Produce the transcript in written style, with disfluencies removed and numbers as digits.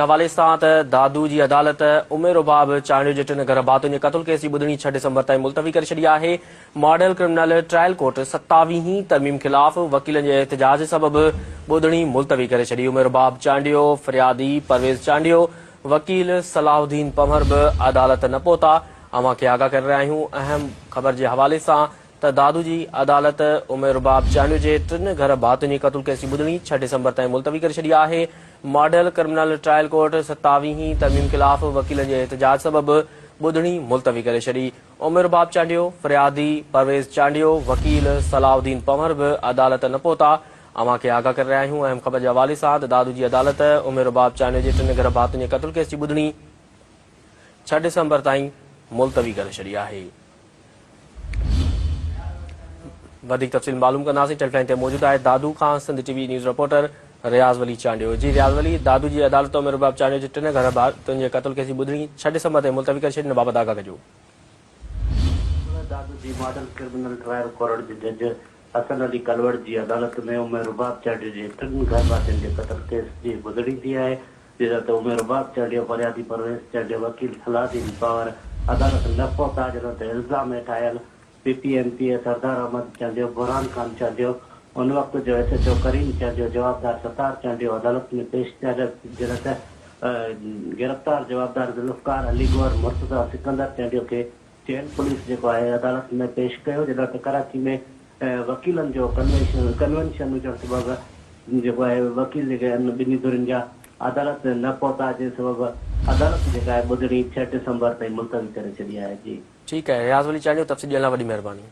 हवाले सां दादू जी अदालत उमेर उबाब चांडियो जे 3 घर भातियुनि जे क़त्ल केस जी ॿुधणी 6 डिसंबर ताईं मुलतवी करे छॾी आहे। मॉडल क्रिमिनल ट्रायल कोर्ट 27 तरमीम ख़िलाफ़ वकीलनि जे एहतिजाज सबबि ॿुधणी मुलतवी करे छॾी। उमेर उबाब चांडियो, फरियादी परवेज़ चांडियो, वकील सलाहुद्दीन पंवर बि अदालत न पहुता। अवां खे आगाह करे रहिया आहियूं अहम ख़बर जे हवाले सां दादू जी अदालत उमेर उबाब चांडियो जे 3 घर भातियुनि जी क़त्ल केस जी ॿुधणी 6 डिसंबर ताईं मुलतवी करे छॾी आहे। मॉडल क्रिमिनल ट्रायल कोर्ट 27 तरमीम ख़िलाफ़ वकीलनि जे एहतिजाज सबबि ॿुधणी मुलतवी करे छॾी। उमेर उबाब चांडियो, फरियादी परवेज़ चांडियो, वकील सलाहुद्दीन पंवर बि अदालत न पहुता। अवां खे आगाह करे रहिया आहियूं अहम ख़बर जे हवाले सां दादू जी अदालत उमेर उबाब चांडियो जे 3 घर भातियुनि जे क़त्ल केस जी ॿुधणी 6 डिसंबर ताईं मुलतवी करे छॾी आहे। वधिक तफ़सील मालूम कंदासीं। टेलीफोन ते मौजूदु आहे दादू खां सिंध टीवी न्यूज़ रिपोर्टर रियाज़ वली चांडियो। जी रियाज़ वली, दादू जी अदालत उमेर उबाब चांडियो जे 3 घर भातियुनि जे क़त्ल केस जी ॿुधणी 6 डिसंबर ताईं मुलतवी करे छॾी। बाबति आगाह कजो। दादू जी मॉडल क्रिमिनल ट्रायल कोर्ट जे जज हसन अली कलवड़ जी अदालत में उमेर उबाब चांडियो जे 3 घर भातियुनि जे क़त्ल केस जी ॿुधणी थी आहे। जिते उमेर उबाब चांडियो, फरियादी परवेज़ चांडियो, वकील सलाहुद्दीन पंवर अदालत न पहुता। जिन ते इल्ज़ाम हेठि आयल PPMP सरदार अहमद चांडियो, बुरहान खान चांडियो, उन वक़्त जो SHO करीम चांडियो, जवाबदार सतार चांडियो अदालत में पेश थिया। जिन ते गिरफ़्तार जवाबदार ज़ुल्फ़कार अली गौर मुर्तज़ा सिकंदर चांडियो खे चेन पुलिस जेको आहे अदालत में पेश कयो। जिन ते कराची में वकीलनि जो कन्वेंशन हुजण सबबि जेको आहे वकील जेके आहिनि ॿिन्ही धुरियुनि जा अदालत न पहुता, जे सबबि अदालत जेका आहे ॿुधणी 6 डिसंबर ताईं मुलतवी करे छॾी आहे। जी ठीकु आहे रियाज़ वली चांडियो, तफ़सील ॾियण लाइ वॾी महिरबानी।